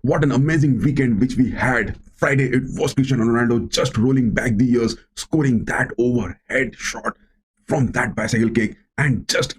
What an amazing weekend which we had. Friday, it was Cristiano Ronaldo just rolling back the years, scoring that overhead shot from that bicycle kick and just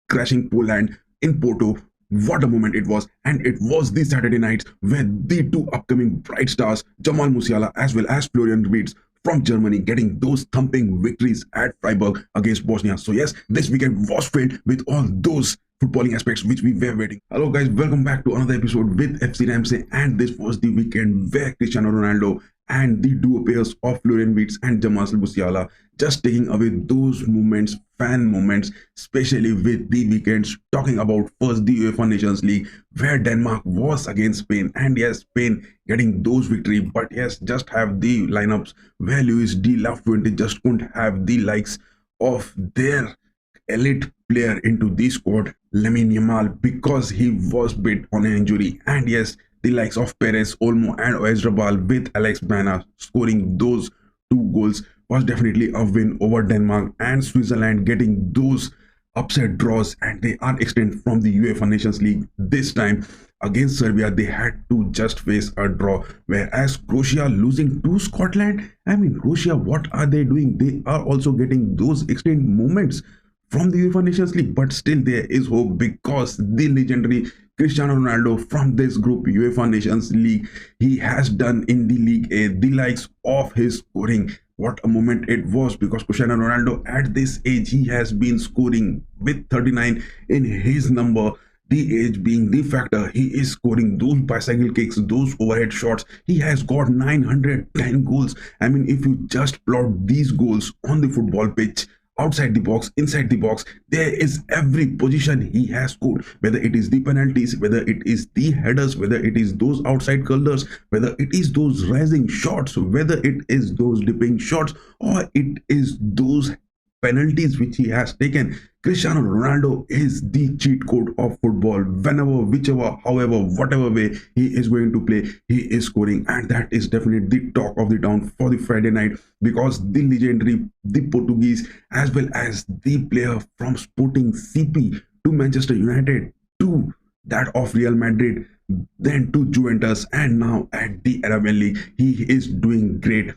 crashing Poland in Porto. What a moment it was. And it was the Saturday night where the two upcoming bright stars, Jamal Musiala as well as Florian Wirtz from Germany, getting those thumping victories at Freiburg against Bosnia. So yes, this weekend was filled with all those footballing aspects which we were waiting. Hello guys, welcome back to another episode with FC RAMSAY, and this was the weekend where Cristiano Ronaldo and the duo pairs of Florian Wirtz and Jamal Musiala just taking away those moments, fan moments, especially with the weekends, talking about first the UEFA Nations League where Denmark was against Spain, and yes, Spain getting those victory, but yes, just have the lineups where Luis de la Fuente just couldn't have the likes of their elite player into the squad, Lamine Yamal, because he was bit on an injury. And yes, the likes of Perez, Olmo and Oyarzabal with Alex Bana scoring those two goals was definitely a win over Denmark, and Switzerland getting those upset draws, and they are extended from the UEFA Nations League. This time against Serbia, they had to just face a draw, whereas Croatia losing to Scotland. I mean, Croatia, what are they doing? They are also getting those extended moments from the UEFA Nations League, but still there is hope, because the legendary Cristiano Ronaldo from this group UEFA Nations League, he has done in the League A the likes of his scoring. What a moment it was, because Cristiano Ronaldo at this age, he has been scoring with 39 in his number. The age being the factor, he is scoring those bicycle kicks, those overhead shots. He has got 910 goals. I mean, if you just plot these goals on the football pitch, outside the box, inside the box, there is every position he has scored, whether it is the penalties, whether it is the headers, whether it is those outside curlers, whether it is those rising shots, whether it is those dipping shots, or it is those penalties which he has taken. Cristiano Ronaldo is the cheat code of football. Whenever, whichever, however, whatever way he is going to play, he is scoring, and that is definitely the talk of the town for the Friday night, because the legendary, the Portuguese, as well as the player from Sporting CP to Manchester United to that of Real Madrid, then to Juventus, and now at the Arabian League, he is doing great.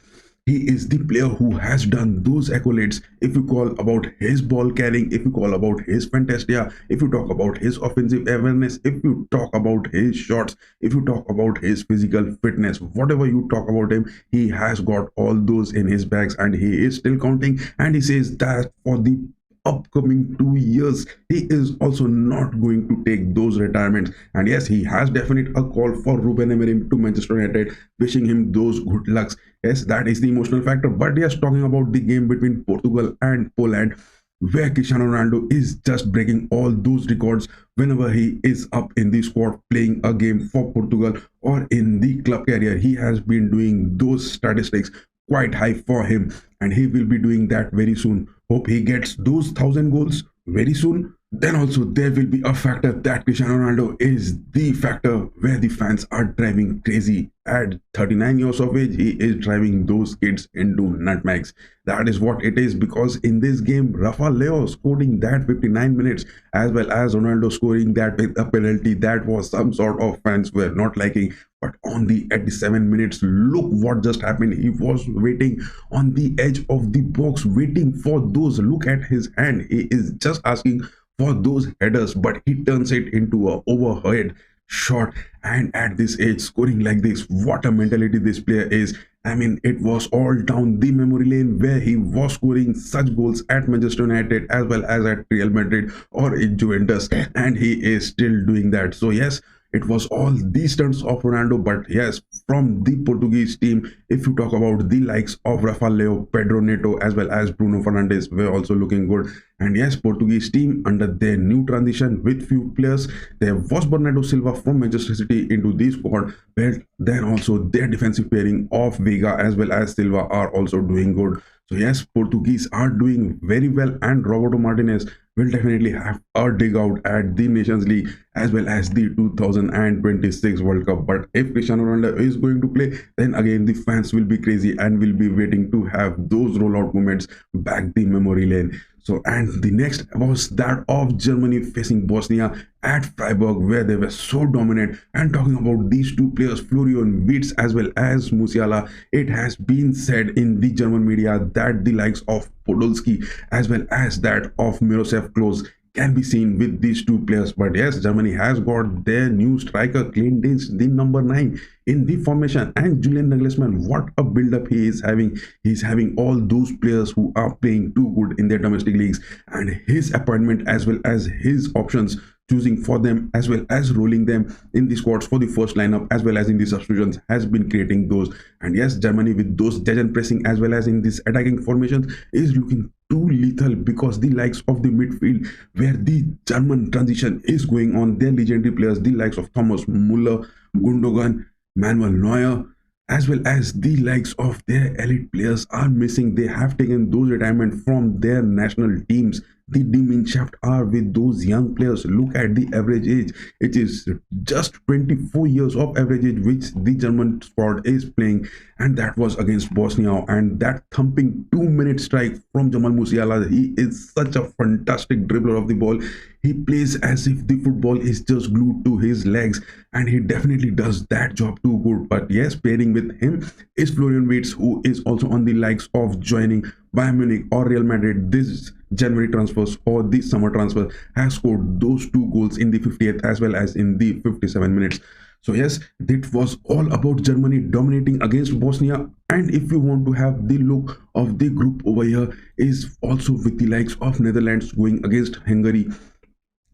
He is the player who has done those accolades. If you call about his ball carrying, if you call about his fantastia, if you talk about his offensive awareness, if you talk about his shots, if you talk about his physical fitness, whatever you talk about him, he has got all those in his bags, and he is still counting. And he says that for the upcoming 2 years, he is also not going to take those retirements. And yes, he has definitely a call for Ruben Amorim to Manchester United, wishing him those good lucks. Yes, that is the emotional factor. But yes, talking about the game between Portugal and Poland, where Cristiano Ronaldo is just breaking all those records whenever he is up in the squad playing a game for Portugal or in the club career. He has been doing those statistics quite high for him, and he will be doing that very soon. Hope he gets those 1,000 goals very soon. Then also there will be a factor that Cristiano Ronaldo is the factor where the fans are driving crazy. At 39 years of age, he is driving those kids into nutmegs. That is what it is, because in this game, Rafael Leo scoring that 59 minutes, as well as Ronaldo scoring that with a penalty, that was some sort of fans were not liking. But on the 87 minutes, look what just happened. He was waiting on the edge of the box, waiting for those. Look at his hand. He is just asking for those headers, but he turns it into a overhead shot. And at this age, scoring like this, what a mentality this player is. I mean, it was all down the memory lane where he was scoring such goals at Manchester United as well as at Real Madrid or in Juventus, and he is still doing that. So yes, it was all these stunts of Ronaldo. But yes, from the Portuguese team, if you talk about the likes of Rafael Leo, Pedro Neto, as well as Bruno Fernandes, were also looking good. And yes, Portuguese team under their new transition with few players, there was Bernardo Silva from Manchester City into the squad, but then also their defensive pairing of Vega as well as Silva are also doing good. So yes, Portuguese are doing very well, and Roberto Martinez will definitely have a dig out at the Nations League as well as the 2026 World Cup. But if Cristiano Ronaldo is going to play, then again the fans will be crazy and will be waiting to have those rollout moments back the memory lane. So, and the next was that of Germany facing Bosnia at Freiburg, where they were so dominant. And talking about these two players, Florian Wirtz as well as Musiala, it has been said in the German media that the likes of Podolski as well as that of Miroslav Klose can be seen with these two players. But yes, Germany has got their new striker Kleindienst, the number 9 in the formation, and Julian Nagelsmann, what a build-up he is having. He's having all those players who are playing too good in their domestic leagues, and his appointment as well as his options, choosing for them as well as rolling them in the squads for the first lineup as well as in the substitutions, has been creating those. And yes, Germany with those Dejan pressing as well as in this attacking formations is looking too lethal, because the likes of the midfield where the German transition is going on, their legendary players, the likes of Thomas Muller, Gundogan, Manuel Neuer, as well as the likes of their elite players are missing. They have taken those retirement from their national teams. The demon shaft are with those young players. Look at the average age. It is just 24 years of average age which the German squad is playing, and that was against Bosnia. And that thumping 2-minute strike from Jamal Musiala, he is such a fantastic dribbler of the ball. He plays as if the football is just glued to his legs, and he definitely does that job too good. But yes, pairing with him is Florian Wirtz, who is also on the likes of joining Bayern Munich or Real Madrid. This January transfers or this summer transfer has scored those 2 goals in the 50th as well as in the 57 minutes. So yes, it was all about Germany dominating against Bosnia. And if you want to have the look of the group over here, is also with the likes of Netherlands going against Hungary.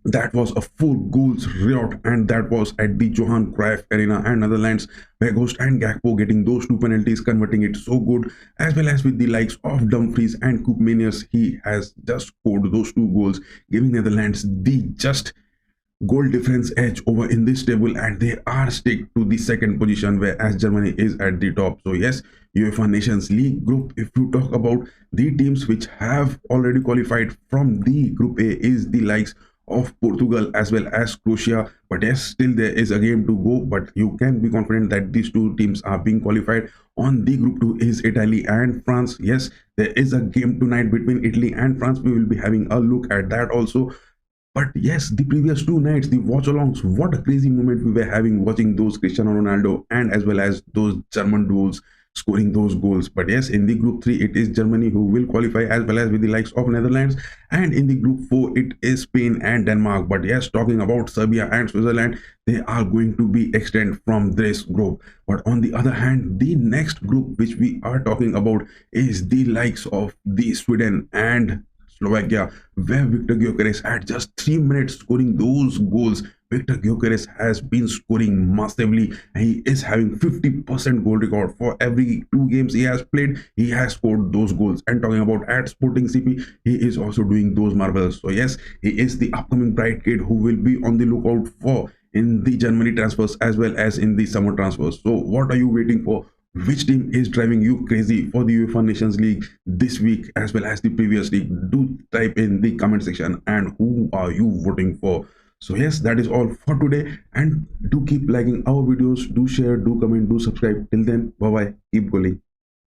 That was a 4 goals riot, and that was at the Johan Cruyff Arena, and Netherlands, Weghorst and Gakpo getting those 2 penalties, converting it so good, as well as with the likes of Dumfries and Koopmeiners. He has just scored those 2 goals, giving Netherlands the just goal difference edge over in this table, and they are stick to the 2nd position, whereas Germany is at the top. So yes, UEFA Nations League group, if you talk about the teams which have already qualified from the group A, is the likes of Portugal as well as Croatia. But yes, still there is a game to go, but you can be confident that these 2 teams are being qualified. On the group 2 is Italy and France. Yes, there is a game tonight between Italy and France. We will be having a look at that also. But yes, the previous 2 nights, the watch-alongs, what a crazy moment we were having watching those Cristiano Ronaldo and as well as those German duels scoring those goals. But yes, in the group 3, it is Germany who will qualify as well as with the likes of Netherlands, and in the group 4, it is Spain and Denmark. But yes, talking about Serbia and Switzerland, they are going to be extended from this group. But on the other hand, the next group which we are talking about is the likes of the Sweden and Slovakia, where Victor Gyökeres at just 3 minutes scoring those goals. Victor Gyökeres has been scoring massively, and he is having 50% goal record for every 2 games he has played. He has scored those goals. And talking about at Sporting CP, he is also doing those marvels. So yes, he is the upcoming bright kid who will be on the lookout for in the Germany transfers as well as in the summer transfers. So what are you waiting for? Which team is driving you crazy for the UEFA Nations League this week as well as the previous league? Do type in the comment section, and who are you voting for? So yes, that is all for today, and do keep liking our videos, do share, do comment, do subscribe. Till then, bye bye, keep going.